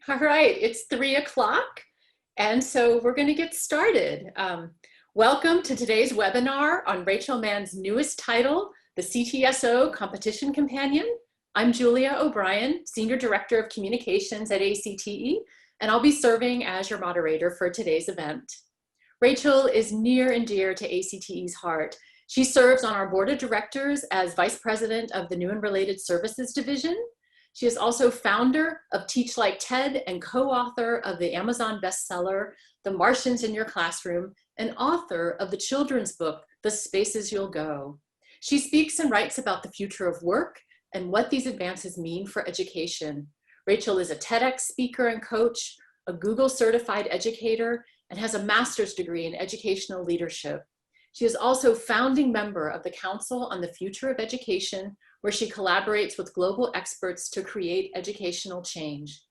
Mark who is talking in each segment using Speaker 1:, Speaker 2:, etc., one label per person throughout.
Speaker 1: All right, it's 3 o'clock, and so we're going to get started. Welcome to today's webinar on Rachael Mann's newest title, the CTSO Competition Companion. I'm Julia O'Brien, Senior Director of Communications at ACTE, and I'll be serving as your moderator for today's event. Rachael is near and dear to ACTE's heart. She serves on our board of directors as Vice President of the New and Related Services Division. She is also founder of Teach Like TED and co-author of the Amazon bestseller, The Martians in Your Classroom, and author of the children's book, The Spaces You'll Go. She speaks and writes about the future of work and what these advances mean for education. Rachael is a TEDx speaker and coach, a Google certified educator, and has a master's degree in educational leadership. She is also founding member of the Council on the Future of Education, where she collaborates with global experts to create educational change.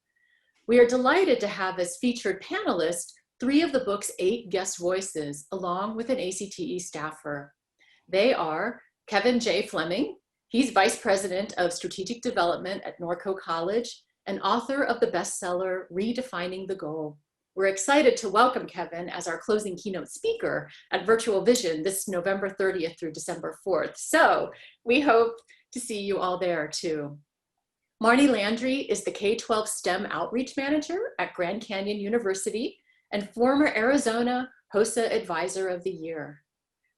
Speaker 1: We are delighted to have as featured panelists 3 of the book's 8 guest voices, along with an ACTE staffer. They are Kevin J. Fleming. He's Vice President of Strategic Development at Norco College and author of the bestseller, Redefining the Goal. We're excited to welcome Kevin as our closing keynote speaker at Virtual Vision this November 30th through December 4th. So we hope to see you all there too. Marni Landry is the K-12 STEM Outreach Manager at Grand Canyon University and former Arizona HOSA Advisor of the Year.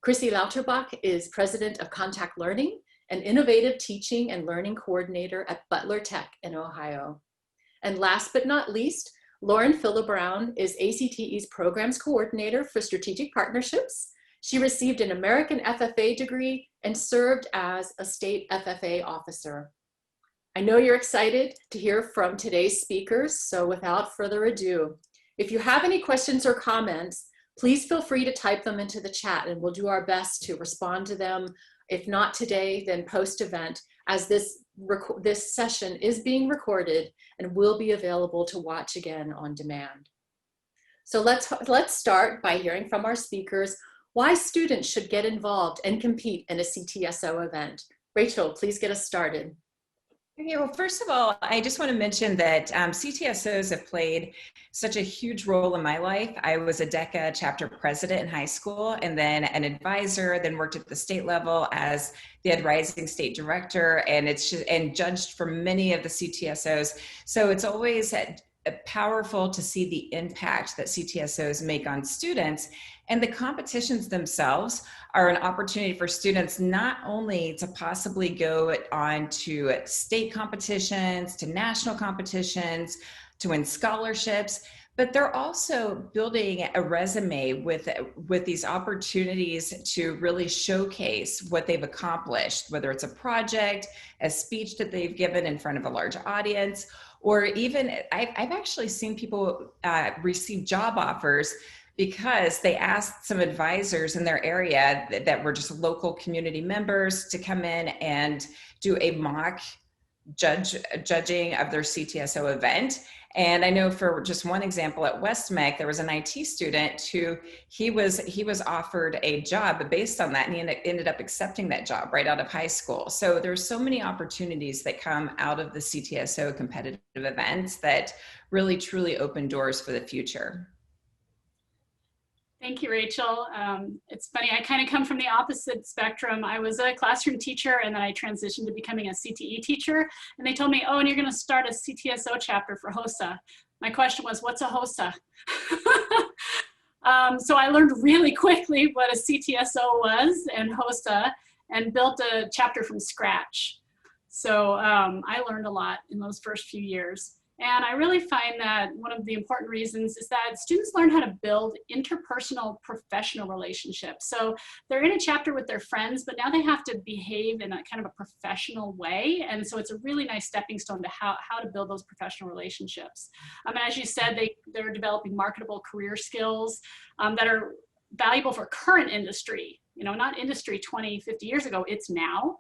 Speaker 1: Crissy Lauterbach is President of Contact Learning and Innovative Teaching and Learning Coordinator at Butler Tech in Ohio. And last but not least, Lauren Fillebrown is ACTE's Programs Coordinator for Strategic Partnerships. She received an American FFA degree and served as a state FFA officer. I know you're excited to hear from today's speakers, so without further ado, if you have any questions or comments, please feel free to type them into the chat and we'll do our best to respond to them. If not today, then post-event, as this session is being recorded and will be available to watch again on demand. So let's start by hearing from our speakers why students should get involved and compete in a CTSO event. Rachael, please get us started.
Speaker 2: Okay, well, first of all, I just want to mention that CTSOs have played such a huge role in my life. I was a DECA chapter president in high school and then an advisor, then worked at the state level as the Ed Rising state director, and judged for many of the CTSOs. So it's always powerful to see the impact that CTSOs make on students. And the competitions themselves are an opportunity for students not only to possibly go on to state competitions, to national competitions, to win scholarships, but they're also building a resume with these opportunities to really showcase what they've accomplished, whether it's a project, a speech that they've given in front of a large audience, or even I've actually seen people receive job offers because they asked some advisors in their area that were just local community members to come in and do a mock judging of their CTSO event. And I know for just one example at Westmec, there was an IT student who he was offered a job based on that, and he ended up accepting that job right out of high school. So there's so many opportunities that come out of the CTSO competitive events that really truly open doors for the future.
Speaker 3: Thank you, Rachael. It's funny, I kind of come from the opposite spectrum. I was a classroom teacher and then I transitioned to becoming a CTE teacher. And they told me, oh, and you're going to start a CTSO chapter for HOSA. My question was, what's a HOSA? So I learned really quickly what a CTSO was and HOSA and built a chapter from scratch. So I learned a lot in those first few years. And I really find that one of the important reasons is that students learn how to build interpersonal professional relationships. So they're in a chapter with their friends, but now they have to behave in a kind of a professional way. And so it's a really nice stepping stone to how to build those professional relationships. As you said, they're developing marketable career skills that are valuable for current industry, not industry 20, 50 years ago, it's now.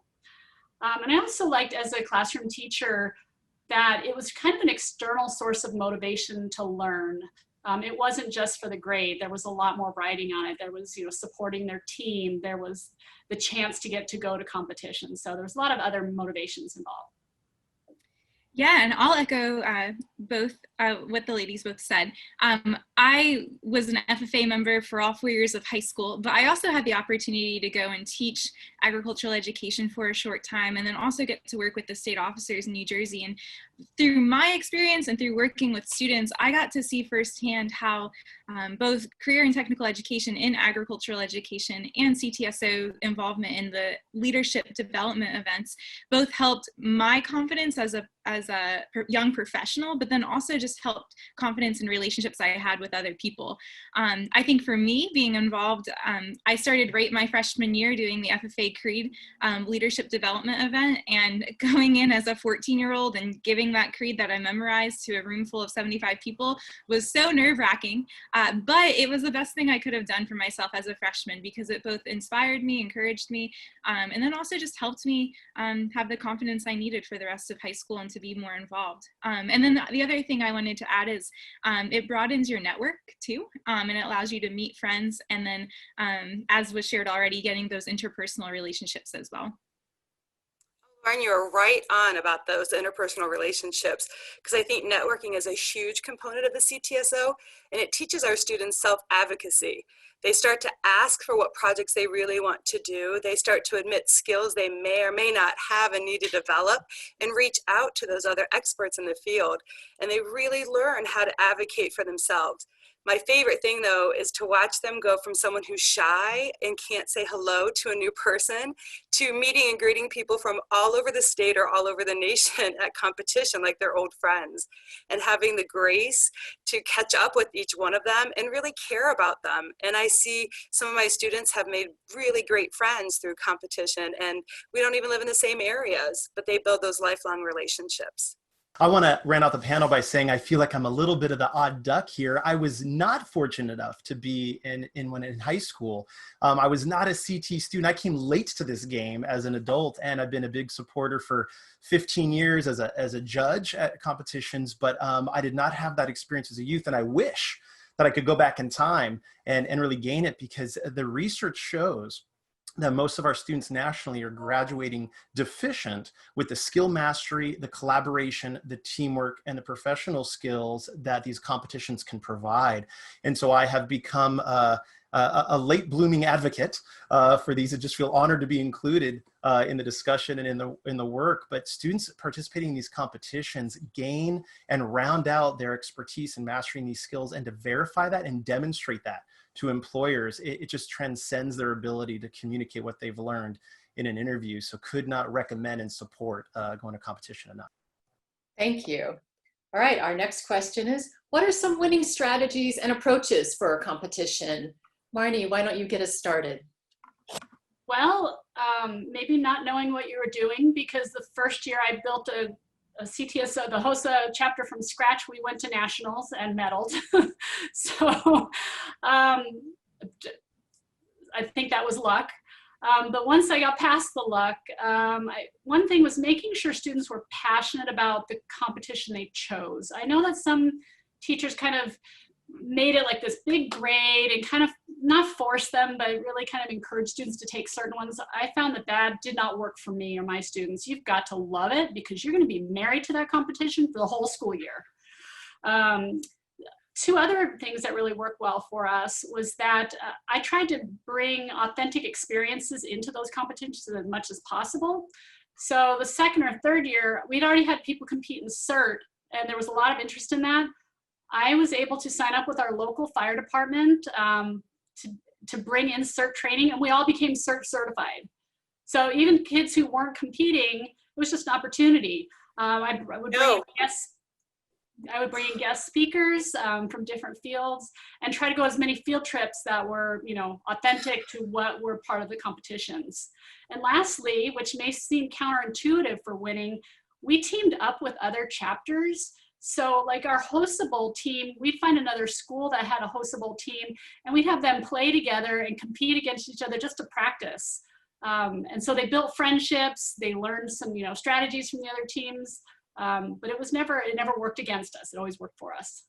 Speaker 3: And I also liked as a classroom teacher that it was kind of an external source of motivation to learn. It wasn't just for the grade. There was a lot more writing on it. There was, supporting their team. There was the chance to go to competition. So there was a lot of other motivations involved.
Speaker 4: Yeah, and I'll echo both what the ladies both said. I was an FFA member for all 4 years of high school, but I also had the opportunity to go and teach agricultural education for a short time, and then also get to work with the state officers in New Jersey. And through my experience and through working with students, I got to see firsthand how both career and technical education in agricultural education and CTSO involvement in the leadership development events both helped my confidence as a young professional, but then also just helped confidence in relationships I had with other people. I think for me, being involved, I started right my freshman year doing the FFA Creed leadership development event, and going in as a 14-year-old and giving that creed that I memorized to a room full of 75 people was so nerve-wracking, but it was the best thing I could have done for myself as a freshman, because it both inspired me, encouraged me, and then also just helped me have the confidence I needed for the rest of high school and to be more involved. And then the other thing I wanted to add is it broadens your network too, and it allows you to meet friends, and then as was shared already, getting those interpersonal relationships as well.
Speaker 5: Lauren, you're right on about those interpersonal relationships, because I think networking is a huge component of the CTSO, and it teaches our students self-advocacy. They start to ask for what projects they really want to do. They start to admit skills they may or may not have and need to develop, and reach out to those other experts in the field. And they really learn how to advocate for themselves. My favorite thing, though, is to watch them go from someone who's shy and can't say hello to a new person to meeting and greeting people from all over the state or all over the nation at competition like they're old friends, and having the grace to catch up with each one of them and really care about them. And I see some of my students have made really great friends through competition, and we don't even live in the same areas, but they build those lifelong relationships.
Speaker 6: I want to round out the panel by saying I feel like I'm a little bit of the odd duck here. I was not fortunate enough to be in high school. I was not a CT student. I came late to this game as an adult, and I've been a big supporter for 15 years as a judge at competitions, but I did not have that experience as a youth, and I wish that I could go back in time and really gain it, because the research shows that most of our students nationally are graduating deficient with the skill mastery, the collaboration, the teamwork, and the professional skills that these competitions can provide. And so I have become a late blooming advocate for these. I just feel honored to be included in the discussion and in the work. But students participating in these competitions gain and round out their expertise in mastering these skills, and to verify that and demonstrate that to employers, it just transcends their ability to communicate what they've learned in an interview. So could not recommend and support going to competition enough.
Speaker 1: Thank you. All right, our next question is, what are some winning strategies and approaches for a competition? Marni, why don't you get us started?
Speaker 3: Well, maybe not knowing what you were doing, because the first year I built a CTSO, the HOSA chapter from scratch, we went to nationals and medaled. So I think that was luck. But once I got past the luck, one thing was making sure students were passionate about the competition they chose. I know that some teachers kind of made it like this big grade and kind of not force them, but really kind of encourage students to take certain ones. I found that did not work for me or my students. You've got to love it, because you're going to be married to that competition for the whole school year. Two other things that really worked well for us was that I tried to bring authentic experiences into those competitions as much as possible. So the second or third year, we'd already had people compete in CERT, and there was a lot of interest in that. I was able to sign up with our local fire department to bring in CERT training, and we all became CERT certified. So even kids who weren't competing, it was just an opportunity. I would bring in guest speakers from different fields, and try to go as many field trips that were, authentic to what were part of the competitions. And lastly, which may seem counterintuitive for winning, we teamed up with other chapters. So like our HOSA Bowl team, we'd find another school that had a HOSA Bowl team, and we'd have them play together and compete against each other just to practice. And so they built friendships, they learned some strategies from the other teams, but it never worked against us. It always worked for us.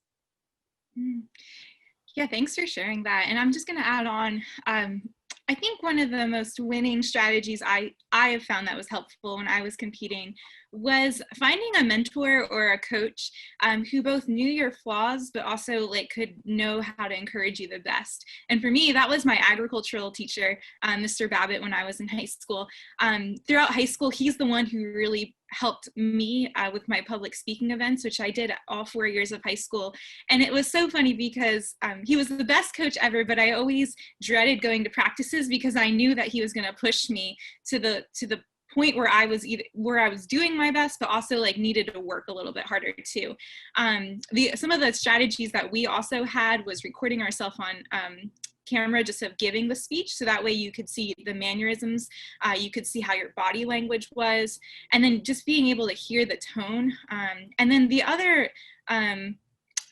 Speaker 4: Yeah, thanks for sharing that. And I'm just going to add on, I think one of the most winning strategies I have found that was helpful when I was competing was finding a mentor or a coach who both knew your flaws, but also like could know how to encourage you the best. And for me, that was my agricultural teacher, Mr. Babbitt, when I was in high school. Throughout high school, he's the one who really helped me with my public speaking events, which I did all 4 years of high school. And it was so funny because he was the best coach ever, but I always dreaded going to practices because I knew that he was going to push me to the point where I was doing my best, but also like needed to work a little bit harder too. Some of the strategies that we also had was recording ourselves on camera, just of giving the speech, so that way you could see the mannerisms, you could see how your body language was, and then just being able to hear the tone. And then the other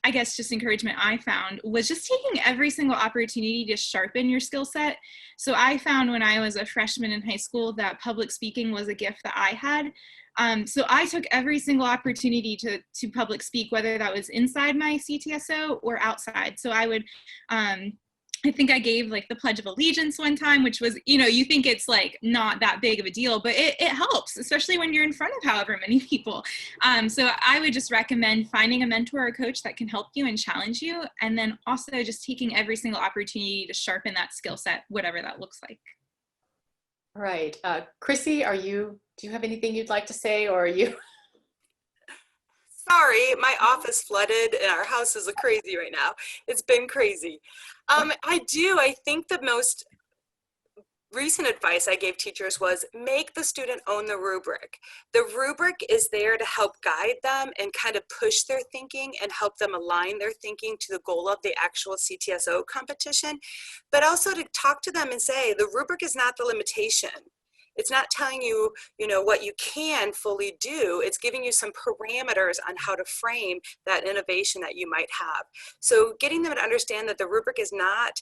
Speaker 4: I guess just encouragement I found was just taking every single opportunity to sharpen your skill set. So I found when I was a freshman in high school that public speaking was a gift that I had. So I took every single opportunity to public speak, whether that was inside my CTSO or outside. So I would, I think I gave like the Pledge of Allegiance one time, which was, you think it's like not that big of a deal, but it helps, especially when you're in front of however many people. So I would just recommend finding a mentor or coach that can help you and challenge you. And then also just taking every single opportunity to sharpen that skill set, whatever that looks like.
Speaker 1: All right. Crissy, do you have anything you'd like to say, or are you?
Speaker 5: Sorry, my office flooded and our house is crazy right now. It's been crazy. I think the most recent advice I gave teachers was make the student own the rubric. The rubric is there to help guide them and kind of push their thinking and help them align their thinking to the goal of the actual CTSO competition, but also to talk to them and say the rubric is not the limitation. It's not telling you, what you can fully do. It's giving you some parameters on how to frame that innovation that you might have. So getting them to understand that the rubric is not,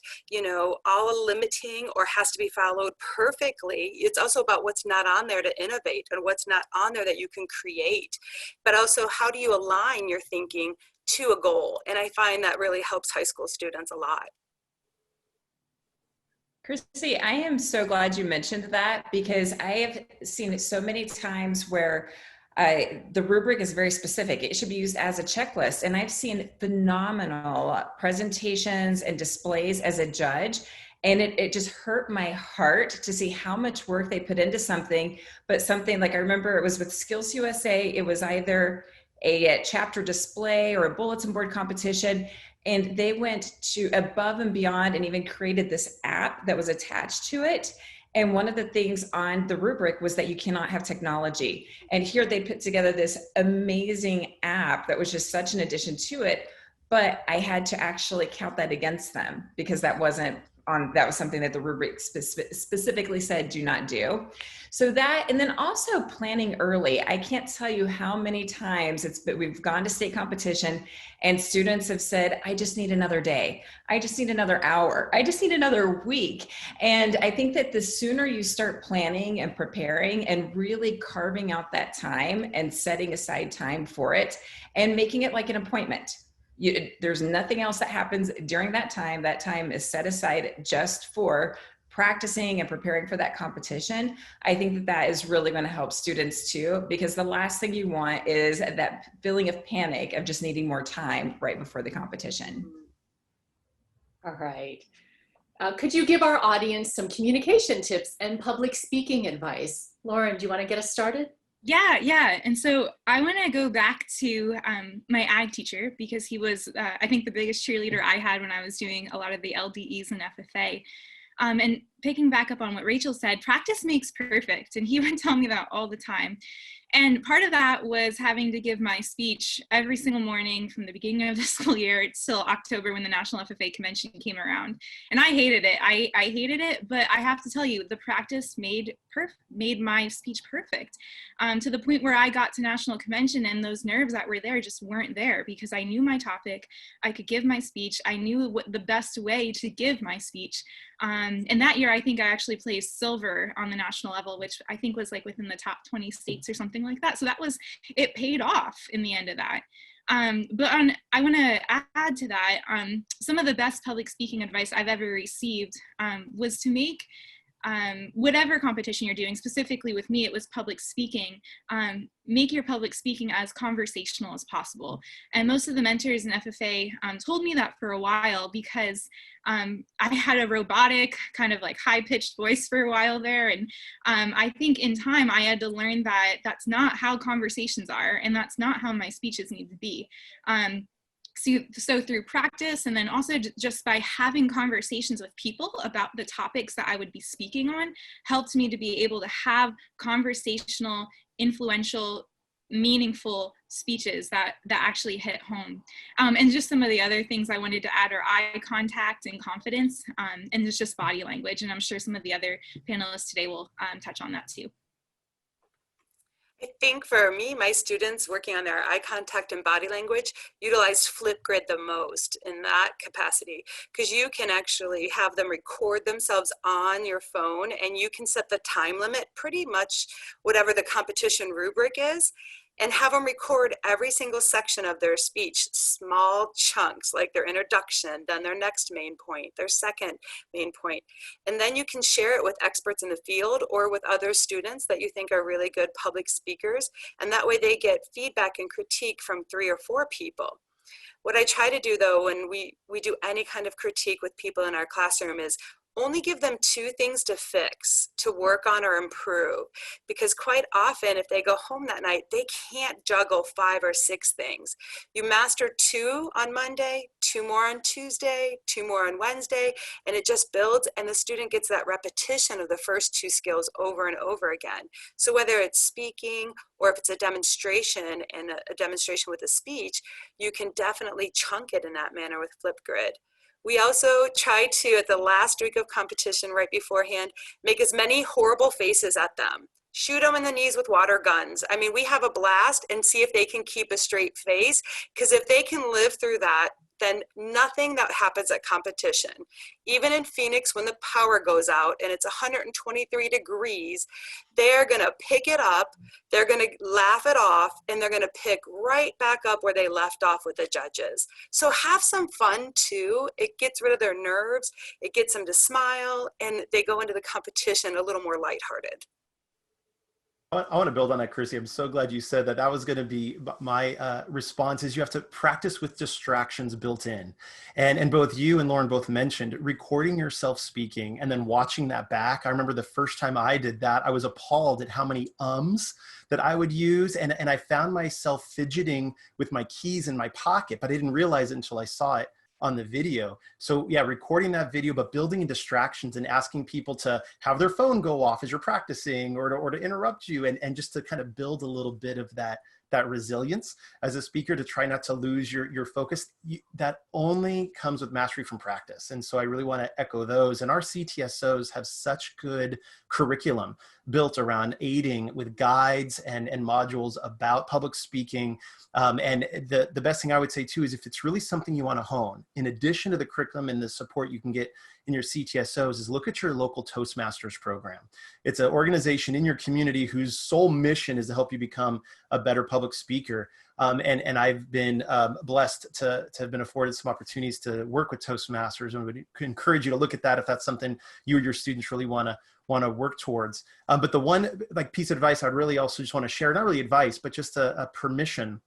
Speaker 5: all limiting or has to be followed perfectly. It's also about what's not on there to innovate and what's not on there that you can create. But also, how do you align your thinking to a goal? And I find that really helps high school students a lot.
Speaker 2: Crissy, I am so glad you mentioned that, because I have seen it so many times where the rubric is very specific. It should be used as a checklist. And I've seen phenomenal presentations and displays as a judge. And it just hurt my heart to see how much work they put into something, but something like, I remember it was with Skills USA, it was either a chapter display or a bulletin board competition. And they went to above and beyond and even created this app that was attached to it. And one of the things on the rubric was that you cannot have technology. And here they put together this amazing app that was just such an addition to it. But I had to actually count that against them, because that was something that the rubric specifically said do not do. So that, and then also planning early. I can't tell you how many times we've gone to state competition and students have said, I just need another day. I just need another hour. I just need another week. And I think that the sooner you start planning and preparing and really carving out that time and setting aside time for it and making it like an appointment. There's nothing else that happens during that time. That time is set aside just for practicing and preparing for that competition. I think that is really going to help students too, because the last thing you want is that feeling of panic of just needing more time right before the competition.
Speaker 1: All right. Could you give our audience some communication tips and public speaking advice? Lauren, do you want to get us started?
Speaker 4: Yeah. And so I want to go back to my ag teacher, because he was, I think, the biggest cheerleader I had when I was doing a lot of the LDEs and FFA. And picking back up on what Rachel said, practice makes perfect. And he would tell me that all the time. And part of that was having to give my speech every single morning from the beginning of the school year till October, when the National FFA Convention came around. And I hated it. I hated it, but I have to tell you, the practice made my speech perfect, to the point where I got to National Convention and those nerves that were there just weren't there, because I knew my topic, I could give my speech, I knew what the best way to give my speech. And that year, I think I actually placed silver on the national level, which I think was like within the top 20 states or something like that. So it paid off in the end of that. I want to add to that, some of the best public speaking advice I've ever received was to make whatever competition you're doing, specifically with me, it was public speaking, make your public speaking as conversational as possible. And most of the mentors in FFA told me that for a while, because I had a robotic kind of like high-pitched voice for a while there. And I think in time I had to learn that that's not how conversations are, and that's not how my speeches need to be. So through practice, and then also just by having conversations with people about the topics that I would be speaking on, helped me to be able to have conversational, influential, meaningful speeches that actually hit home. And just some of the other things I wanted to add are eye contact and confidence, and it's just body language. And I'm sure some of the other panelists today will touch on that too.
Speaker 5: I think for me, my students working on their eye contact and body language utilized Flipgrid the most in that capacity, because you can actually have them record themselves on your phone, and you can set the time limit pretty much whatever the competition rubric is, and have them record every single section of their speech, small chunks, like their introduction, then their next main point, their second main point. And then you can share it with experts in the field or with other students that you think are really good public speakers. And that way they get feedback and critique from 3 or 4 people. What I try to do though, when we do any kind of critique with people in our classroom, is only give them 2 things to fix, to work on or improve. Because quite often, if they go home that night, they can't juggle 5 or 6 things. You master 2 on Monday, 2 more on Tuesday, 2 more on Wednesday, and it just builds, and the student gets that repetition of the first 2 skills over and over again. So whether it's speaking or if it's a demonstration and a demonstration with a speech, you can definitely chunk it in that manner with Flipgrid. We also try to, at the last week of competition right beforehand, make as many horrible faces at them. Shoot them in the knees with water guns. I mean, we have a blast, and see if they can keep a straight face, because if they can live through that, then nothing that happens at competition, even in Phoenix when the power goes out and it's 123 degrees, they're gonna pick it up, they're gonna laugh it off, and they're gonna pick right back up where they left off with the judges. So have some fun too. It gets rid of their nerves, it gets them to smile, and they go into the competition a little more lighthearted.
Speaker 6: I want to build on that, Crissy. I'm so glad you said that. That was going to be my response. Is you have to practice with distractions built in. And both you and Lauren both mentioned recording yourself speaking and then watching that back. I remember the first time I did that, I was appalled at how many ums that I would use. And I found myself fidgeting with my keys in my pocket, but I didn't realize it until I saw it on the video. So yeah, recording that video, but building in distractions and asking people to have their phone go off as you're practicing, or to interrupt you, and just to kind of build a little bit of that resilience as a speaker, to try not to lose your focus. That only comes with mastery from practice. And so I really want to echo those. And our CTSOs have such good curriculum built around aiding with guides and modules about public speaking. And the best thing I would say too is, if it's really something you want to hone, in addition to the curriculum and the support you can get in your CTSOs, is look at your local Toastmasters program. It's an organization in your community whose sole mission is to help you become a better public speaker. And I've been blessed to have been afforded some opportunities to work with Toastmasters, and would encourage you to look at that if that's something you or your students really want to work towards. But the one piece of advice I'd really also just want to share, not really advice, but just a permission,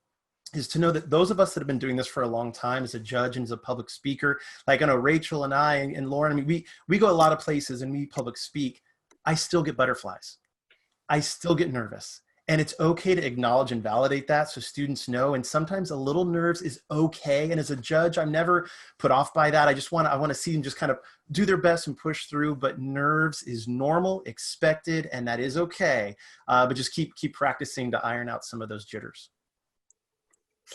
Speaker 6: is to know that those of us that have been doing this for a long time as a judge and as a public speaker, like I know Rachel and I and Lauren, I mean, we go a lot of places and we public speak. I still get butterflies. I still get nervous. And it's okay to acknowledge and validate that, so students know. And sometimes a little nerves is okay. And as a judge, I'm never put off by that. I want to see them just kind of do their best and push through. But nerves is normal, expected, and that is okay. But just keep practicing to iron out some of those jitters.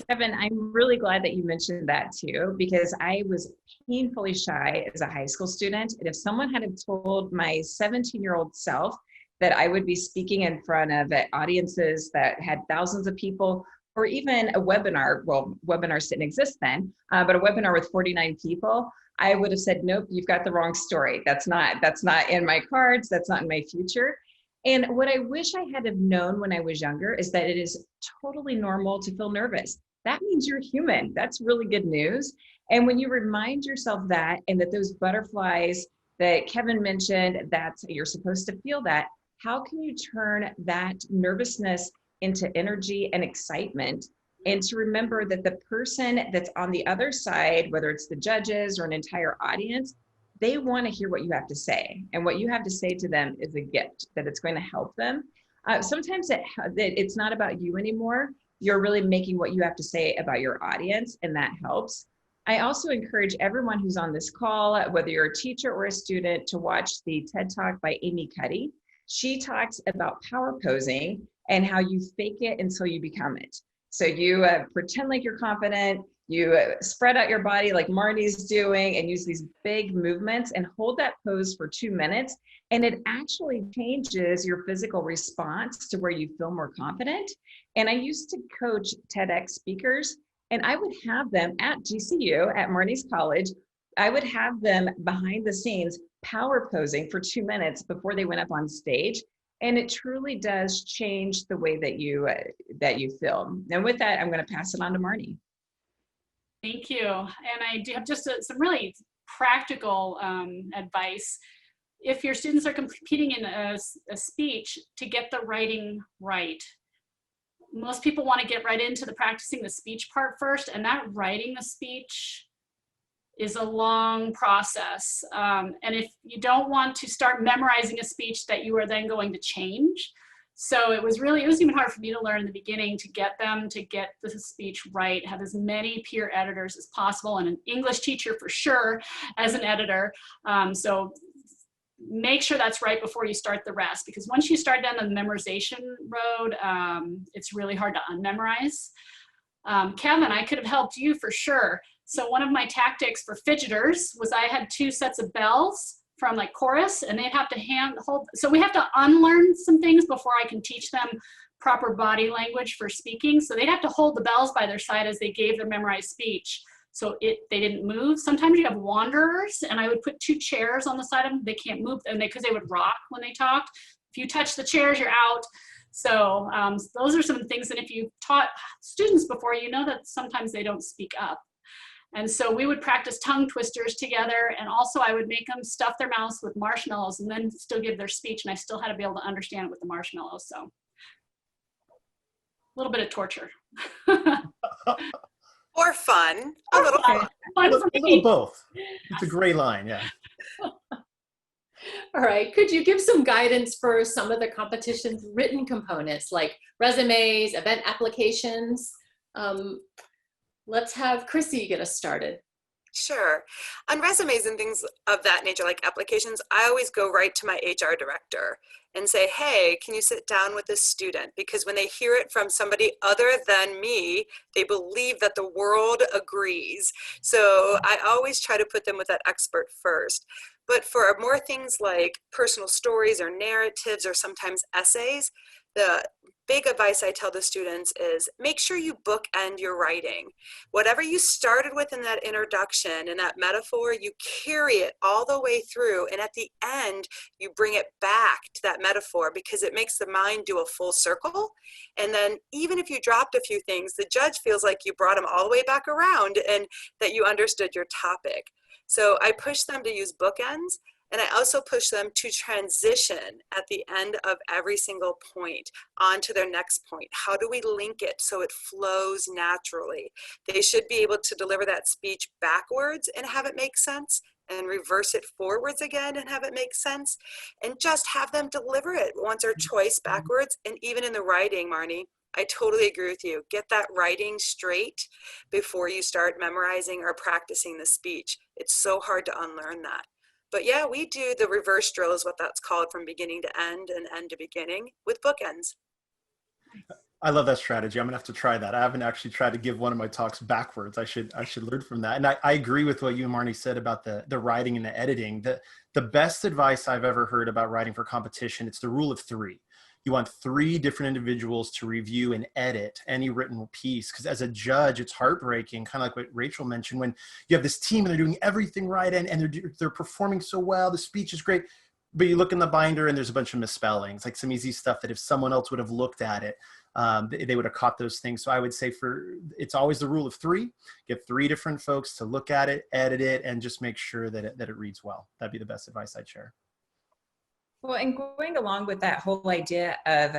Speaker 2: Kevin, I'm really glad that you mentioned that too, because I was painfully shy as a high school student. And if someone had told my 17-year-old self that I would be speaking in front of audiences that had thousands of people, or even a webinar, well, webinars didn't exist then, but a webinar with 49 people, I would have said, nope, you've got the wrong story. That's not in my cards. That's not in my future. And what I wish I had have known when I was younger is that it is totally normal to feel nervous. That means you're human. That's really good news. And when you remind yourself that, and that those butterflies that Kevin mentioned that you're supposed to feel that. How can you turn that nervousness into energy and excitement? And to remember that the person that's on the other side, whether it's the judges or an entire audience, they want to hear what you have to say. And what you have to say to them is a gift, that it's going to help them. Sometimes it's not about you anymore. You're really making what you have to say about your audience, and that helps. I also encourage everyone who's on this call, whether you're a teacher or a student, to watch the TED Talk by Amy Cuddy. She talks about power posing and how you fake it until you become it. So you pretend like you're confident, you spread out your body like Marni's doing, and use these big movements and hold that pose for 2 minutes. And it actually changes your physical response to where you feel more confident. And I used to coach TEDx speakers, and I would have them at GCU, at Marni's college, I would have them behind the scenes power posing for 2 minutes before they went up on stage. And it truly does change the way that you feel. And with that, I'm going to pass it on to Marni.
Speaker 3: Thank you. And I do have just some really practical advice. If your students are competing in a speech, to get the writing right. Most people want to get right into the practicing the speech part first, and that writing the speech is a long process. And if you don't want to start memorizing a speech that you are then going to change. So it was even hard for me to learn in the beginning to get them to get the speech right, have as many peer editors as possible, and an English teacher for sure as an editor. So make sure that's right before you start the rest, because once you start down the memorization road, it's really hard to unmemorize. Kevin, I could have helped you for sure. So one of my tactics for fidgeters was I had 2 sets of bells from like chorus, and they'd have to hold. So we have to unlearn some things before I can teach them proper body language for speaking. So they'd have to hold the bells by their side as they gave their memorized speech. So they didn't move. Sometimes you have wanderers, and I would put 2 chairs on the side of them. They can't move, and because they would rock when they talked. If you touch the chairs, you're out. So those are some things that if you've taught students before, you know that sometimes they don't speak up. And so we would practice tongue twisters together, and also I would make them stuff their mouths with marshmallows and then still give their speech, and I still had to be able to understand it with the marshmallows. So a little bit of torture.
Speaker 5: Or fun, a little fun.
Speaker 6: A little both. It's a gray line, yeah.
Speaker 1: All right, could you give some guidance for some of the competition's written components, like resumes, event applications? Let's have Crissy get us started.
Speaker 5: Sure. On resumes and things of that nature, like applications, I always go right to my HR director and say, hey, can you sit down with this student? Because when they hear it from somebody other than me, they believe that the world agrees. So I always try to put them with that expert first. But for more things like personal stories or narratives or sometimes essays, the big advice I tell the students is make sure you bookend your writing. Whatever you started with in that introduction and that metaphor, you carry it all the way through. And at the end, you bring it back to that metaphor because it makes the mind do a full circle. And then even if you dropped a few things, the judge feels like you brought them all the way back around and that you understood your topic. So I push them to use bookends. And I also push them to transition at the end of every single point onto their next point. How do we link it so it flows naturally? They should be able to deliver that speech backwards and have it make sense, and reverse it forwards again and have it make sense, and just have them deliver it once or twice backwards. And even in the writing, Marni, I totally agree with you. Get that writing straight before you start memorizing or practicing the speech. It's so hard to unlearn that. But yeah, we do the reverse drill is what that's called, from beginning to end and end to beginning with bookends.
Speaker 6: I love that strategy. I'm gonna have to try that. I haven't actually tried to give one of my talks backwards. I should learn from that. And I agree with what you and Marni said about the writing and the editing. The best advice I've ever heard about writing for competition, it's the rule of 3. You want 3 different individuals to review and edit any written piece. Because as a judge, it's heartbreaking, kind of like what Rachael mentioned, when you have this team and they're doing everything right and they're performing so well, the speech is great, But you look in the binder and there's a bunch of misspellings, like some easy stuff that if someone else would have looked at it, they would have caught those things. So I would say it's always the rule of 3. Get 3 different folks to look at it, edit it, and just make sure that it reads well. That'd be the best advice I'd share.
Speaker 2: Well, and going along with that whole idea of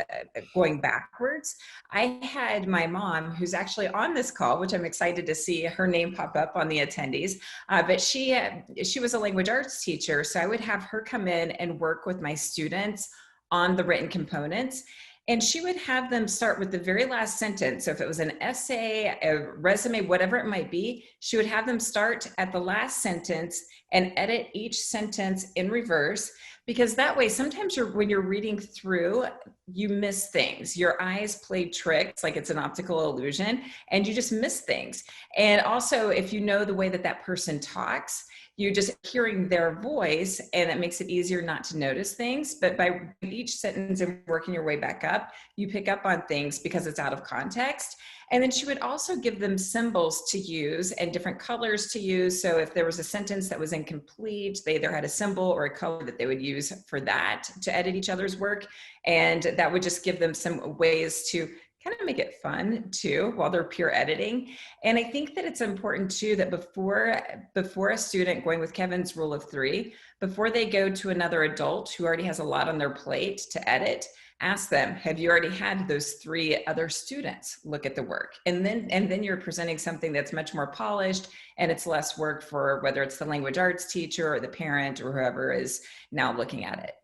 Speaker 2: going backwards, I had my mom, who's actually on this call, which I'm excited to see her name pop up on the attendees, but she was a language arts teacher, so I would have her come in and work with my students on the written components. And she would have them start with the very last sentence. So if it was an essay, a resume, whatever it might be, she would have them start at the last sentence and edit each sentence in reverse. Because that way, sometimes when you're reading through, you miss things. Your eyes play tricks, like it's an optical illusion, and you just miss things. And also, if you know the way that that person talks, you're just hearing their voice, and it makes it easier not to notice things. But by each sentence and working your way back up, you pick up on things because it's out of context. And then she would also give them symbols to use and different colors to use. So if there was a sentence that was incomplete, they either had a symbol or a color that they would use for that to edit each other's work. And that would just give them some ways to kind of make it fun too while they're peer editing. And I think that it's important too that before a student, going with Kevin's rule of 3, before they go to another adult who already has a lot on their plate to edit, ask them, have you already had those 3 other students look at the work? And then you're presenting something that's much more polished, and it's less work for whether it's the language arts teacher or the parent or whoever is now looking at it.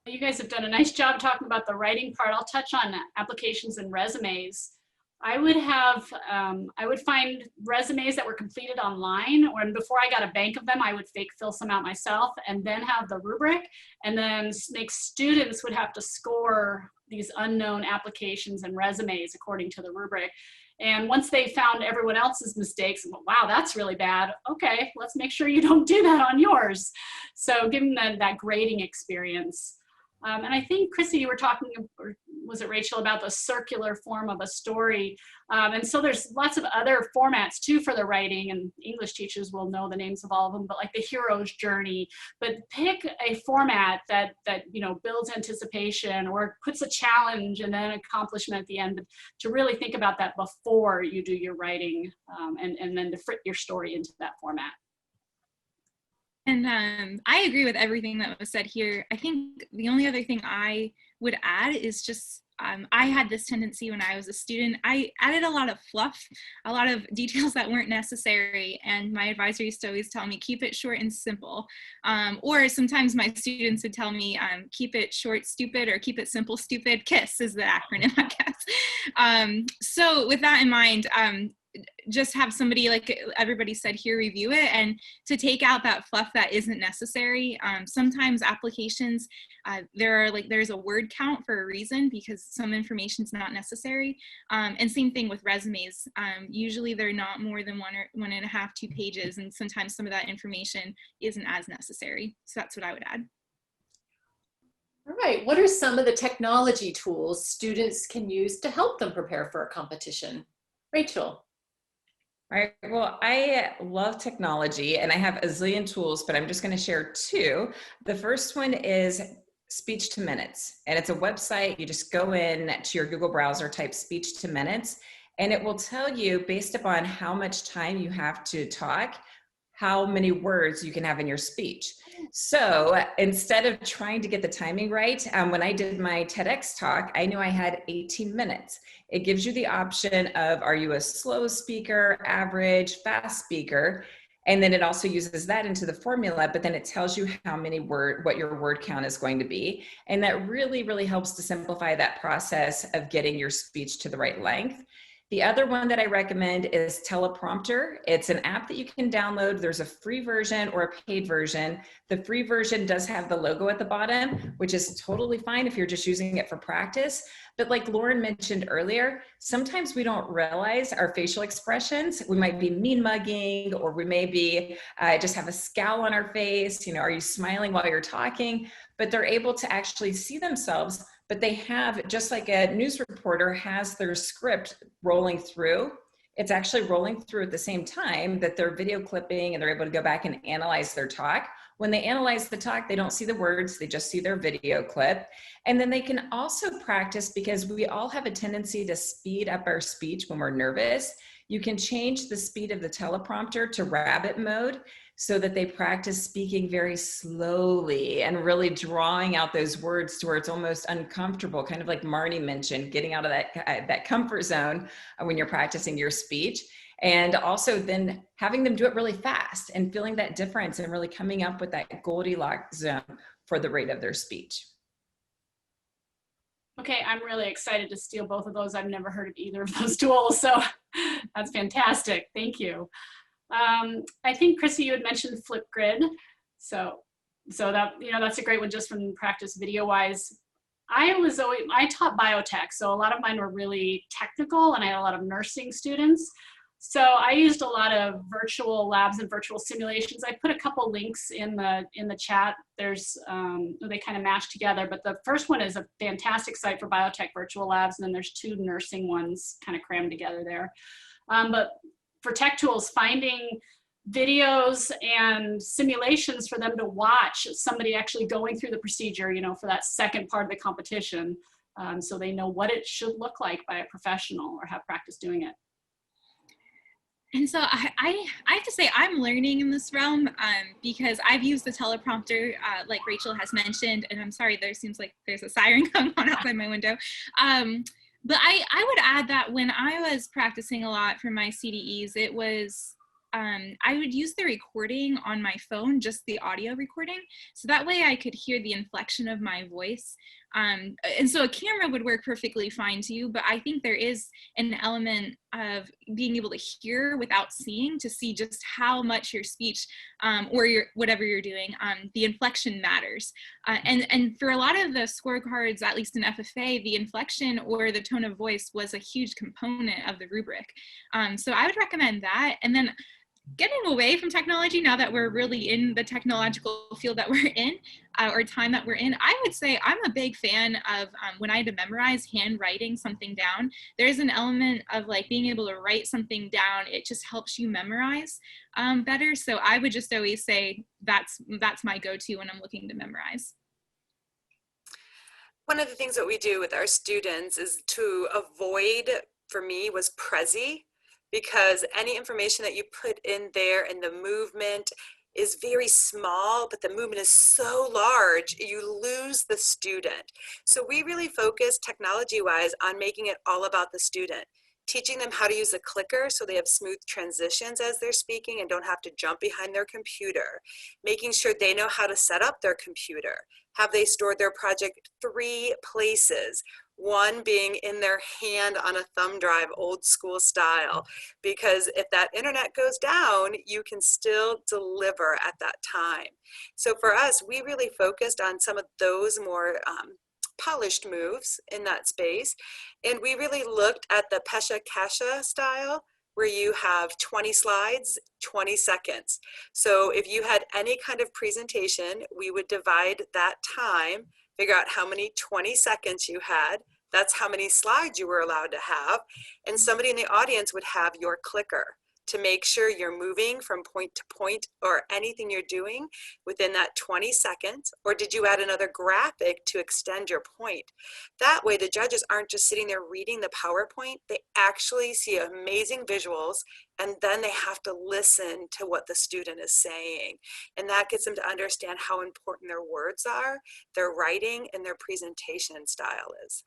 Speaker 3: You guys have done a nice job talking about the writing part. I'll touch on applications and resumes. I would find resumes that were completed online, or before I got a bank of them, I would fill some out myself and then have the rubric, and then make students would have to score these unknown applications and resumes according to the rubric. And once they found everyone else's mistakes, wow, that's really bad. Okay, let's make sure you don't do that on yours. So giving them that grading experience. And I think, Crissy, you were talking, or was it Rachel, about the circular form of a story. And so there's lots of other formats too for the writing, and English teachers will know the names of all of them, but like the hero's journey. But pick a format that builds anticipation or puts a challenge and then accomplishment at the end, to really think about that before you do your writing, and then to fit your story into that format.
Speaker 4: And I agree with everything that was said here. I think the only other thing I would add is just, I had this tendency when I was a student. I added a lot of fluff, a lot of details that weren't necessary. And my advisor used to always tell me, keep it short and simple. Or sometimes my students would tell me, keep it short, stupid, or keep it simple, stupid. KISS is the acronym, I guess. So with that in mind, just have somebody, like everybody said here, review it, and to take out that fluff that isn't necessary. Sometimes applications, there's a word count for a reason, because some information is not necessary. And same thing with resumes. Usually they're not more than 1.5, 2 pages, and sometimes some of that information isn't as necessary. So that's what I would add.
Speaker 1: All right, what are some of the technology tools students can use to help them prepare for a competition? Rachel.
Speaker 2: All right, well, I love technology and I have a zillion tools, but I'm just going to share 2. The first one is Speech to Minutes, and it's a website. You just go in to your Google browser, type Speech to Minutes, and it will tell you, based upon how much time you have to talk, how many words you can have in your speech. So instead of trying to get the timing right, when I did my TEDx talk, I knew I had 18 minutes. It gives you the option of, are you a slow speaker, average, fast speaker? And then it also uses that into the formula, but then it tells you what your word count is going to be. And that really, really helps to simplify that process of getting your speech to the right length. The other one that I recommend is Teleprompter. It's an app that you can download. There's a free version or a paid version. The free version does have the logo at the bottom, which is totally fine if you're just using it for practice. But like Lauren mentioned earlier, sometimes we don't realize our facial expressions. We might be mean mugging, or we may be just have a scowl on our face. Are you smiling while you're talking? But they're able to actually see themselves, but they have, just like a news reporter has their script rolling through, it's actually rolling through at the same time that they're video clipping, and they're able to go back and analyze their talk. When they analyze the talk, they don't see the words, they just see their video clip. And then they can also practice, because we all have a tendency to speed up our speech when we're nervous. You can change the speed of the teleprompter to rabbit mode so that they practice speaking very slowly and really drawing out those words to where it's almost uncomfortable, kind of like Marni mentioned, getting out of that comfort zone when you're practicing your speech. And also then having them do it really fast and feeling that difference and really coming up with that Goldilocks zone for the rate of their speech.
Speaker 3: Okay, I'm really excited to steal both of those. I've never heard of either of those tools, so that's fantastic. Thank you. I think Crissy, you had mentioned Flipgrid, so that, you know, that's a great one just from practice video wise. I taught biotech, so a lot of mine were really technical, and I had a lot of nursing students. So I used a lot of virtual labs and virtual simulations. I put a couple links in the chat. There's they kind of match together, but the first one is a fantastic site for biotech virtual labs, and then there's 2 nursing ones kind of crammed together there. But for tech tools, finding videos and simulations for them to watch somebody actually going through the procedure, you know, for that second part of the competition, so they know what it should look like by a professional or have practice doing it.
Speaker 4: And so I have to say I'm learning in this realm because I've used the teleprompter like Rachel has mentioned, and I'm sorry, there seems like there's a siren going on outside my window. But I would add that when I was practicing a lot for my CDEs, it was, I would use the recording on my phone, just the audio recording. So that way I could hear the inflection of my voice. And so a camera would work perfectly fine too, but I think there is an element of being able to hear without seeing, to see just how much your speech or whatever you're doing, the inflection matters. And for a lot of the scorecards, at least in FFA, the inflection or the tone of voice was a huge component of the rubric. So I would recommend that. And then getting away from technology, now that we're really in the technological field that we're in, or time that we're in, I would say I'm a big fan of when I had to memorize, handwriting something down. There's an element of like being able to write something down. It just helps you memorize better. So I would just always say that's my go-to when I'm looking to memorize.
Speaker 5: One of the things that we do with our students is to avoid, for me, was Prezi, because any information that you put in there and the movement is very small, but the movement is so large, you lose the student. So we really focus technology-wise on making it all about the student, teaching them how to use a clicker so they have smooth transitions as they're speaking and don't have to jump behind their computer, making sure they know how to set up their computer. Have they stored their project 3 places? One being in their hand on a thumb drive, old school style, because if that internet goes down, you can still deliver at that time. So for us, we really focused on some of those more polished moves in that space. And we really looked at the Pesha Kasha style, where you have 20 slides, 20 seconds. So if you had any kind of presentation, we would divide that time, figure out how many 20 seconds you had. That's how many slides you were allowed to have. And somebody in the audience would have your clicker to make sure you're moving from point to point or anything you're doing within that 20 seconds, or did you add another graphic to extend your point? That way the judges aren't just sitting there reading the PowerPoint, they actually see amazing visuals, and then they have to listen to what the student is saying. And that gets them to understand how important their words are, their writing, and their presentation style is.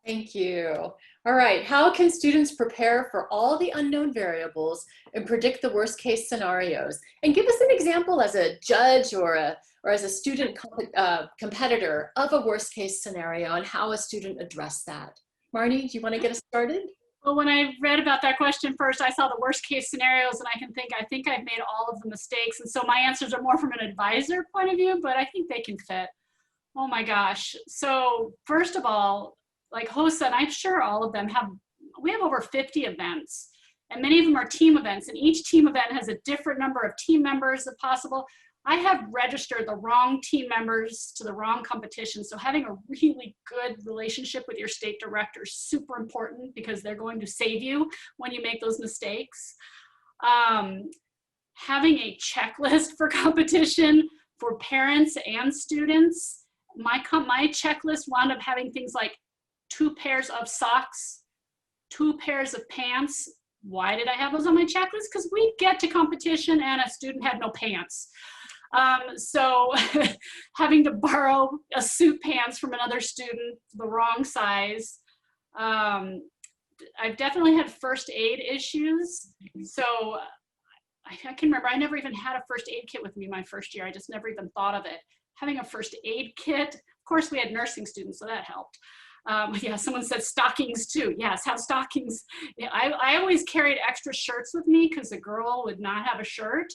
Speaker 1: Thank you. All right, how can students prepare for all the unknown variables and predict the worst case scenarios? And give us an example as a judge or as a student competitor of a worst case scenario and how a student addressed that. Marni, do you want to get us started?
Speaker 3: Well, when I read about that question first, I saw the worst case scenarios, and I think I've made all of the mistakes. And so my answers are more from an advisor point of view, but I think they can fit. Oh my gosh. So first of all, like hosts said, I'm sure all of them we have over 50 events, and many of them are team events, and each team event has a different number of team members if possible. I have registered the wrong team members to the wrong competition. So having a really good relationship with your state director is super important because they're going to save you when you make those mistakes. Having a checklist for competition for parents and students. My checklist wound up having things like 2 pairs of socks, 2 pairs of pants. Why did I have those on my checklist? Because we get to competition and a student had no pants. So having to borrow a suit pants from another student, the wrong size. I've definitely had first aid issues. So I can remember I never even had a first aid kit with me my first year. I just never even thought of it. Having a first aid kit. Of course, we had nursing students, so that helped. Yeah, someone said stockings too. Yes, have stockings. Yeah, I always carried extra shirts with me because a girl would not have a shirt.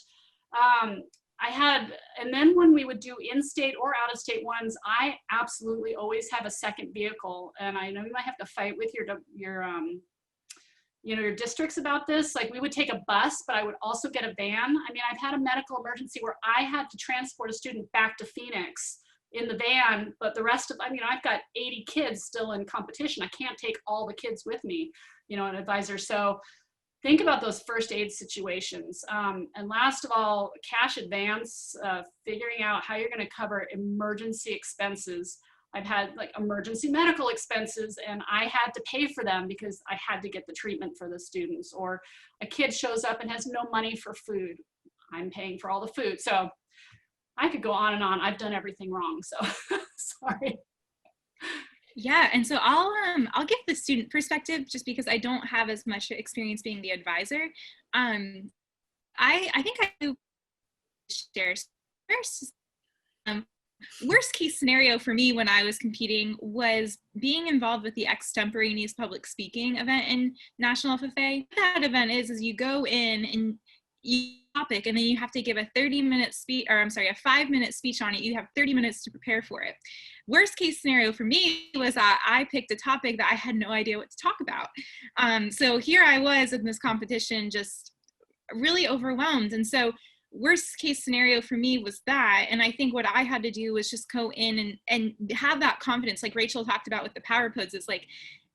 Speaker 3: And then when we would do in-state or out-of-state ones, I absolutely always have a second vehicle. And I know you might have to fight with your districts about this. Like we would take a bus, but I would also get a van. I mean, I've had a medical emergency where I had to transport a student back to Phoenix in the van, but the rest of, I've got 80 kids still in competition. I can't take all the kids with me, an advisor. So think about those first aid situations. And last of all, cash advance, figuring out how you're gonna cover emergency expenses. I've had like emergency medical expenses and I had to pay for them because I had to get the treatment for the students. Or a kid shows up and has no money for food. I'm paying for all the food. So I could go on and on. I've done everything wrong, so sorry.
Speaker 4: Yeah, and so I'll give the student perspective just because I don't have as much experience being the advisor. I think I do share first. Worst case scenario for me when I was competing was being involved with the extemporaneous public speaking event in National FFA. That event is you go in and you topic and then you have to give a 30-minute speech, or I'm sorry, a 5-minute speech on it. You have 30 minutes to prepare for it. Worst case scenario for me was that I picked a topic that I had no idea what to talk about. So here I was in this competition just really overwhelmed. And so worst case scenario for me was that. And I think what I had to do was just go in and have that confidence, like Rachel talked about with the power pods, is like,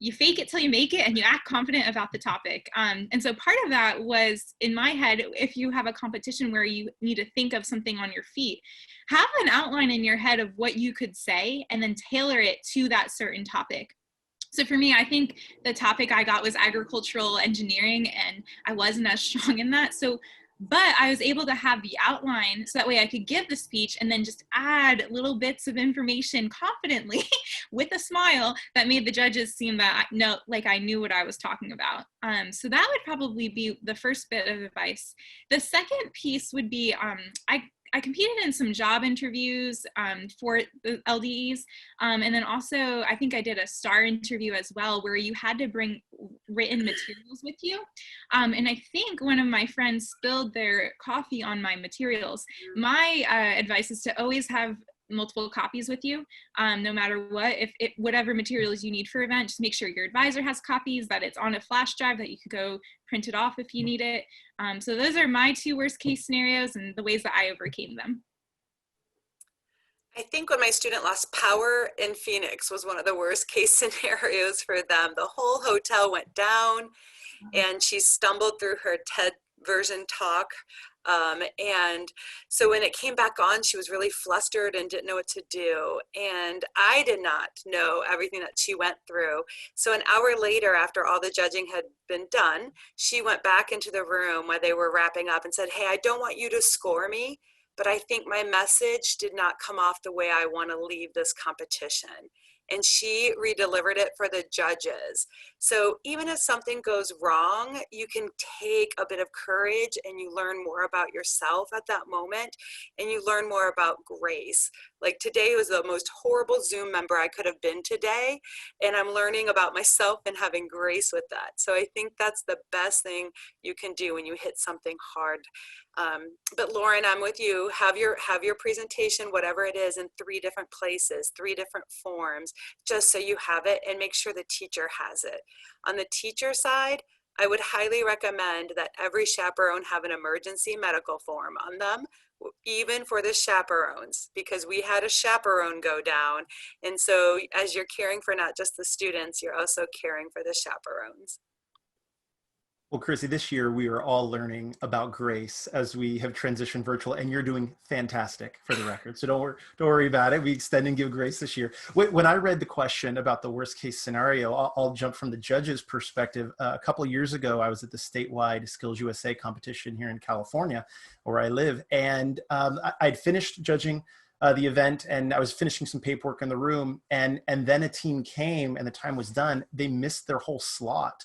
Speaker 4: you fake it till you make it and you act confident about the topic. And so part of that was in my head, if you have a competition where you need to think of something on your feet, have an outline in your head of what you could say and then tailor it to that certain topic. So for me, I think the topic I got was agricultural engineering and I wasn't as strong in that. But I was able to have the outline so that way I could give the speech and then just add little bits of information confidently with a smile that made the judges seem that I knew what I was talking about. So that would probably be the first bit of advice. The second piece would be, I competed in some job interviews for the LDEs. And then also, I think I did a STAR interview as well, where you had to bring written materials with you. And I think one of my friends spilled their coffee on my materials. My advice is to always have multiple copies with you, no matter what. If whatever materials you need for event, just make sure your advisor has copies, that it's on a flash drive that you could go print it off if you need it. So those are my 2 worst case scenarios and the ways that I overcame them.
Speaker 5: I think when my student lost power in Phoenix was one of the worst case scenarios for them. The whole hotel went down and she stumbled through her TED version talk. And so when it came back on, she was really flustered and didn't know what to do. And I did not know everything that she went through. So an hour later, after all the judging had been done, she went back into the room where they were wrapping up and said, "Hey, I don't want you to score me, but I think my message did not come off the way I want to leave this competition." And she redelivered it for the judges. So even if something goes wrong, you can take a bit of courage and you learn more about yourself at that moment, and you learn more about grace. Like today was the most horrible Zoom member I could have been today, and I'm learning about myself and having grace with that. So I think that's the best thing you can do when you hit something hard. But Lauren, I'm with you. Have your presentation, whatever it is, in 3 different places, 3 different forms, just so you have it, and make sure the teacher has it. On the teacher side, I would highly recommend that every chaperone have an emergency medical form on them even for the chaperones, because we had a chaperone go down. And so as you're caring for not just the students, you're also caring for the chaperones.
Speaker 6: Well, Crissy, this year we are all learning about grace as we have transitioned virtual, and you're doing fantastic, for the record. So don't worry about it. We extend and give grace this year. When I read the question about the worst case scenario, I'll jump from the judge's perspective. A couple of years ago, I was at the statewide Skills USA competition here in California, where I live, and I'd finished judging the event, and I was finishing some paperwork in the room, and then a team came, and the time was done. They missed their whole slot.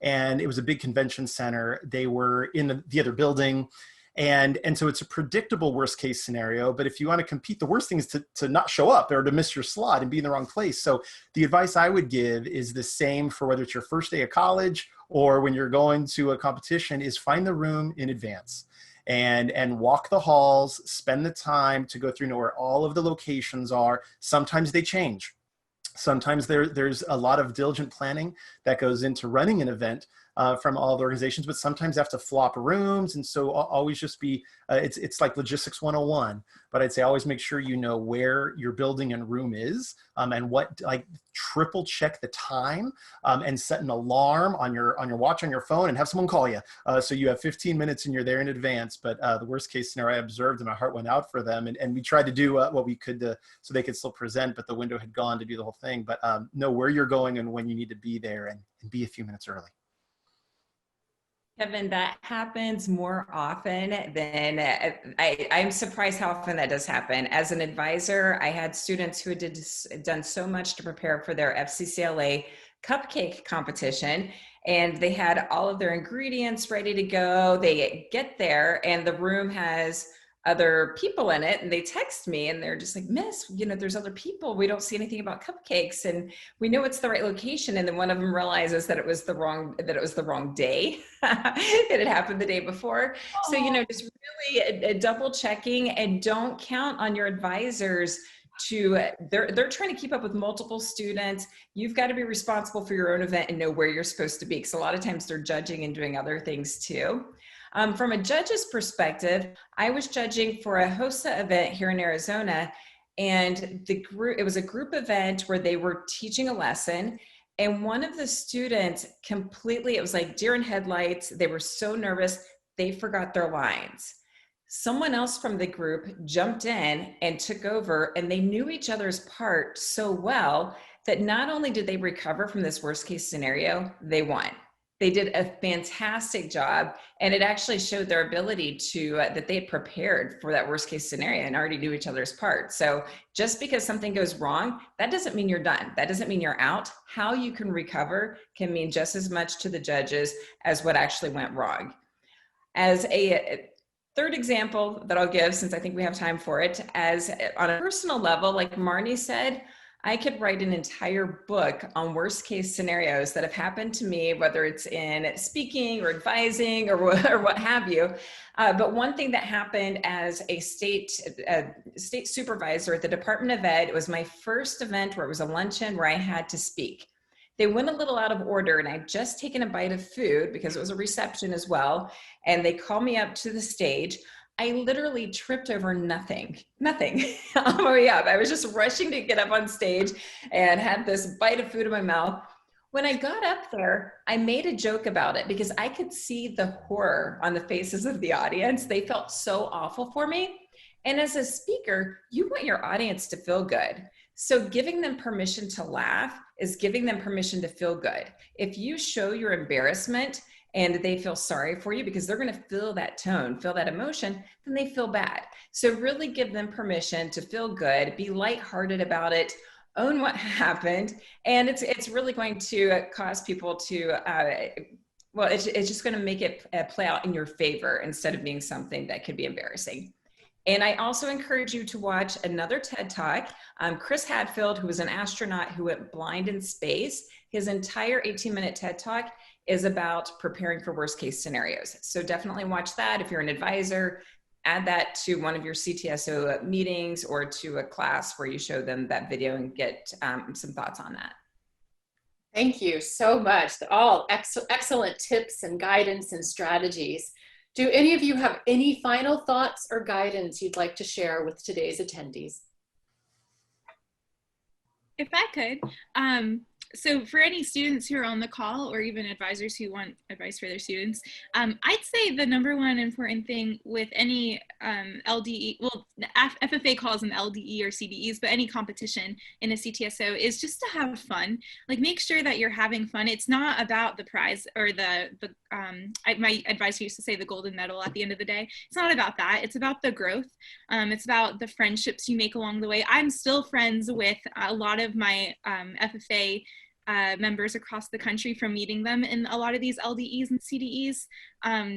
Speaker 6: And it was a big convention center. They were in the other building. And so it's a predictable worst case scenario. But if you want to compete, the worst thing is to not show up or to miss your slot and be in the wrong place. So the advice I would give is the same for whether it's your first day of college or when you're going to a competition, is find the room in advance and walk the halls, spend the time to go through, know where all of the locations are. Sometimes they change. Sometimes there's a lot of diligent planning that goes into running an event from all the organizations, but sometimes they have to flop rooms. And so always just be, it's like logistics 101, but I'd say always make sure you know where your building and room is, and what, like, triple check the time, and set an alarm on your watch on your phone and have someone call you. So you have 15 minutes and you're there in advance. But the worst case scenario I observed, and my heart went out for them. And we tried to do what we could so they could still present, but the window had gone to do the whole thing. But know where you're going and when you need to be there, and be a few minutes early.
Speaker 2: Kevin, that happens more often than I'm surprised how often that does happen. As an advisor, I had students who had done so much to prepare for their FCCLA cupcake competition, and they had all of their ingredients ready to go. They get there and the room has other people in it, and they text me and they're just like, "Miss, there's other people. We don't see anything about cupcakes, and we know it's the right location." And then one of them realizes that it was the wrong day. It had happened the day before. So, just really double checking, and don't count on your advisors they're trying to keep up with multiple students. You've got to be responsible for your own event and know where you're supposed to be, because a lot of times they're judging and doing other things too. From a judge's perspective, I was judging for a HOSA event here in Arizona, and it was a group event where they were teaching a lesson, and one of the students it was like deer in headlights. They were so nervous, they forgot their lines. Someone else from the group jumped in and took over, and they knew each other's part so well that not only did they recover from this worst case scenario, they won. They did a fantastic job, and it actually showed their ability that they had prepared for that worst case scenario and already knew each other's part. So just because something goes wrong, that doesn't mean you're done. That doesn't mean you're out. How you can recover can mean just as much to the judges as what actually went wrong. As a third example that I'll give, since I think we have time for it, as on a personal level, like Marni said, I could write an entire book on worst case scenarios that have happened to me, whether it's in speaking or advising or what have you. But one thing that happened as a state supervisor at the Department of Ed, it was my first event where it was a luncheon where I had to speak. They went a little out of order, and I'd just taken a bite of food because it was a reception as well. And they called me up to the stage. I literally tripped over nothing on my way up. I was just rushing to get up on stage and had this bite of food in my mouth. When I got up there, I made a joke about it because I could see the horror on the faces of the audience. They felt so awful for me. And as a speaker, you want your audience to feel good. So giving them permission to laugh is giving them permission to feel good. If you show your embarrassment and they feel sorry for you because they're going to feel that tone, feel that emotion, then they feel bad. So really give them permission to feel good, be lighthearted about it, own what happened. And it's really going to cause people to, it's just going to make it play out in your favor instead of being something that could be embarrassing. And I also encourage you to watch another TED Talk. Chris Hadfield, who was an astronaut who went blind in space, his entire 18-minute TED Talk is about preparing for worst case scenarios. So definitely watch that. If you're an advisor, add that to one of your CTSO meetings or to a class where you show them that video and get some thoughts on that.
Speaker 1: Thank you so much. All excellent tips and guidance and strategies. Do any of you have any final thoughts or guidance you'd like to share with today's attendees?
Speaker 4: If I could, so for any students who are on the call or even advisors who want advice for their students, I'd say the number one important thing with any LDE, well, FFA calls them LDE or CDEs, but any competition in a CTSO is just to have fun. Like, make sure that you're having fun. It's not about the prize or my advisor used to say the golden medal at the end of the day. It's not about that. It's about the growth. It's about the friendships you make along the way. I'm still friends with a lot of my FFA members across the country from meeting them in a lot of these LDEs and CDEs.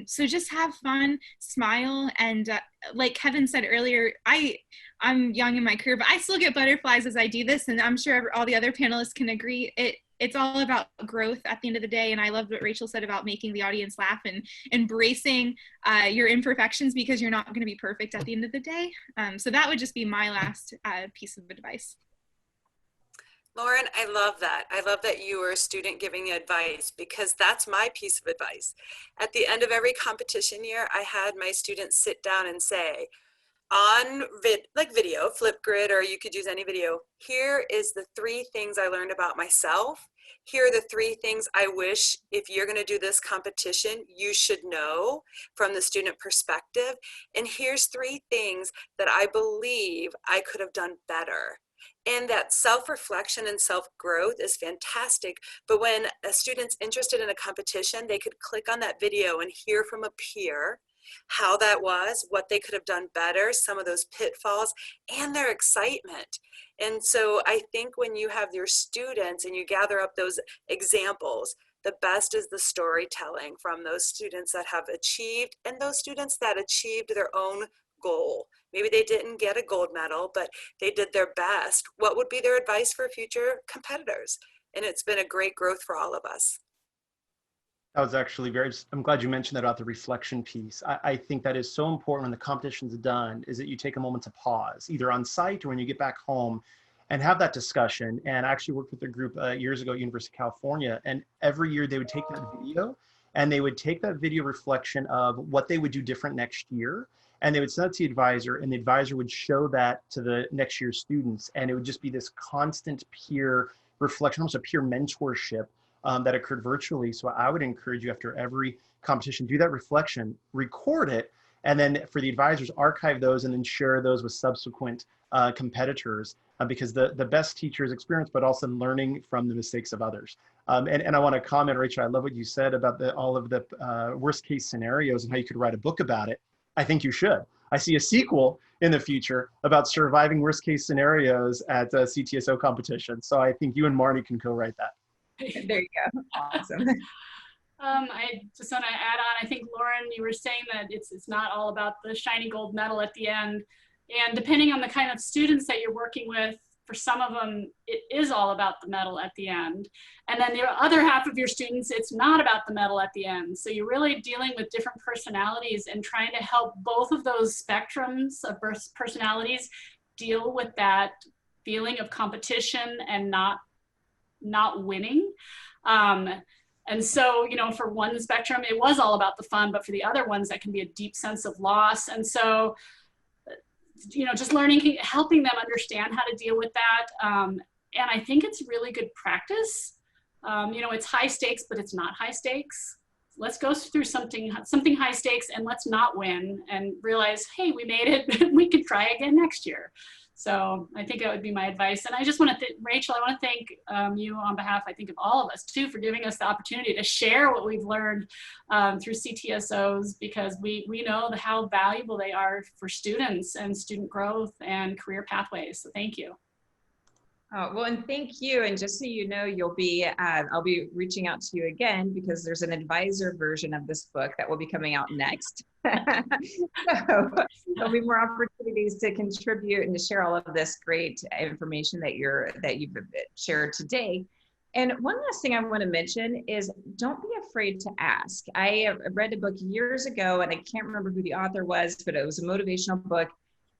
Speaker 4: So just have fun, smile, and like Kevin said earlier, I'm young in my career, but I still get butterflies as I do this, and I'm sure all the other panelists can agree. It's all about growth at the end of the day, and I love what Rachel said about making the audience laugh and embracing your imperfections, because you're not going to be perfect at the end of the day. So that would just be my last piece of advice.
Speaker 5: Lauren, I love that. I love that you were a student giving advice, because that's my piece of advice. At the end of every competition year, I had my students sit down and say, on video, Flipgrid, or you could use any video, here is the 3 things I learned about myself. Here are the 3 things I wish, if you're going to do this competition, you should know from the student perspective. And here's 3 things that I believe I could have done better. And that self-reflection and self-growth is fantastic. But when a student's interested in a competition, they could click on that video and hear from a peer how that was, what they could have done better, some of those pitfalls, and their excitement. And so I think when you have your students and you gather up those examples, the best is the storytelling from those students that have achieved and those students that achieved their own goal. Maybe they didn't get a gold medal, but they did their best. What would be their advice for future competitors? And it's been a great growth for all of us.
Speaker 6: That was actually I'm glad you mentioned that about the reflection piece. I think that is so important when the competition's done, is that you take a moment to pause, either on site or when you get back home, and have that discussion. And I actually worked with a group years ago at University of California, and every year they would take that video and they would take that video reflection of what they would do different next year. And they would send it to the advisor, and the advisor would show that to the next year's students. And it would just be this constant peer reflection, almost a peer mentorship that occurred virtually. So I would encourage you, after every competition, do that reflection, record it, and then for the advisors, archive those and then share those with subsequent competitors, because the best teacher is experience, but also learning from the mistakes of others. And I want to comment, Rachel, I love what you said about all of the worst case scenarios and how you could write a book about it. I think you should. I see a sequel in the future about surviving worst case scenarios at CTSO competition. So I think you and Marni can co-write that.
Speaker 2: There you go. Awesome.
Speaker 3: I just want to add on, I think, Lauren, you were saying that it's not all about the shiny gold medal at the end. And depending on the kind of students that you're working with, for some of them, it is all about the medal at the end. And then the other half of your students, it's not about the medal at the end. So you're really dealing with different personalities and trying to help both of those spectrums of personalities deal with that feeling of competition and not winning. And so, you know, for one spectrum, it was all about the fun, but for the other ones, that can be a deep sense of loss. And so, you know, just learning, helping them understand how to deal with that. And I think it's really good practice. You know, it's high stakes, but it's not high stakes. Let's go through something high stakes, and let's not win and realize, hey, we made it. We could try again next year. So I think that would be my advice. And I just want to, Rachel, I want to thank you on behalf, I think, of all of us too, for giving us the opportunity to share what we've learned through CTSOs, because we know how valuable they are for students and student growth and career pathways. So thank you.
Speaker 2: Oh, well, and thank you. And just so you know, I'll be reaching out to you again, because there's an advisor version of this book that will be coming out next. So there'll be more opportunities to contribute and to share all of this great information that you've shared today. And one last thing I want to mention is, don't be afraid to ask. I read a book years ago, and I can't remember who the author was, but it was a motivational book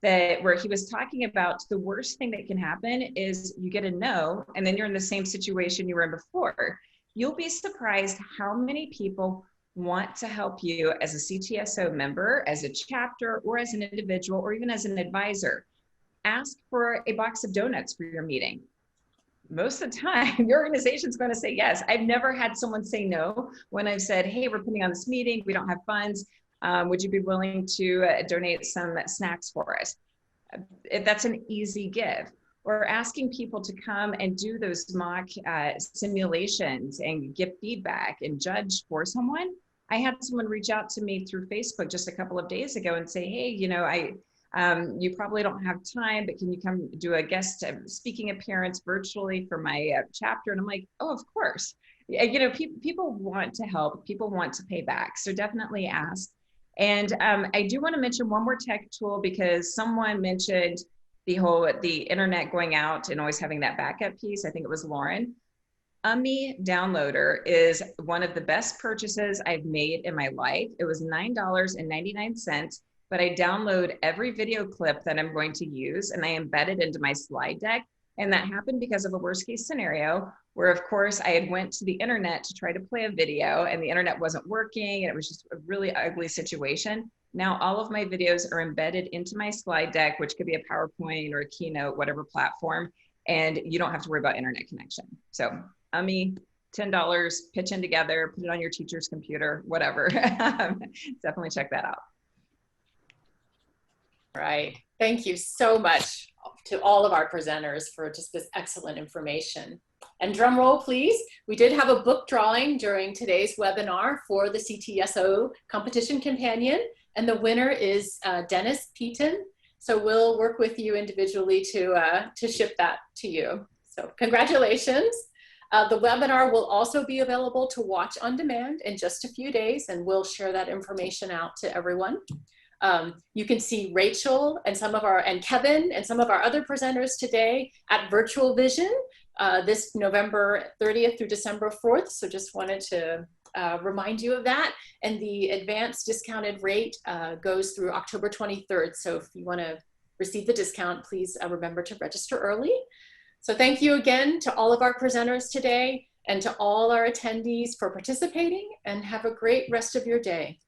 Speaker 2: where he was talking about the worst thing that can happen is you get a no, and then you're in the same situation you were in before. You'll be surprised how many people want to help you as a CTSO member, as a chapter, or as an individual, or even as an advisor, ask for a box of donuts for your meeting. Most of the time, your organization's going to say yes. I've never had someone say no when I've said, hey, we're putting on this meeting, we don't have funds. Would you be willing to donate some snacks for us? That's an easy give. Or asking people to come and do those mock simulations and give feedback and judge for someone. I had someone reach out to me through Facebook just a couple of days ago and say, hey, you know, you probably don't have time, but can you come do a guest speaking appearance virtually for my chapter? And I'm like, oh, of course. You know, people want to help, people want to pay back. So definitely ask. And I do want to mention one more tech tool, because someone mentioned the internet going out and always having that backup piece. I think it was Lauren. M.ED downloader is one of the best purchases I've made in my life. It was $9.99, but I download every video clip that I'm going to use and I embed it into my slide deck. And that happened because of a worst case scenario where, of course, I had went to the internet to try to play a video and the internet wasn't working and it was just a really ugly situation. Now all of my videos are embedded into my slide deck, which could be a PowerPoint or a Keynote, whatever platform, and you don't have to worry about internet connection. So, $10, pitch in together, put it on your teacher's computer, whatever. Definitely check that out.
Speaker 1: All right. Thank you so much to all of our presenters for just this excellent information. And drum roll, please. We did have a book drawing during today's webinar for the CTSO Competition Companion, and the winner is Dennis Peaton. So we'll work with you individually to ship that to you. So congratulations. The webinar will also be available to watch on demand in just a few days, and we'll share that information out to everyone. You can see Rachel and Kevin and some of our other presenters today at Virtual Vision this November 30th through December 4th. So just wanted to remind you of that. And the advanced discounted rate goes through October 23rd. So if you want to receive the discount, please remember to register early. So thank you again to all of our presenters today and to all our attendees for participating, and have a great rest of your day.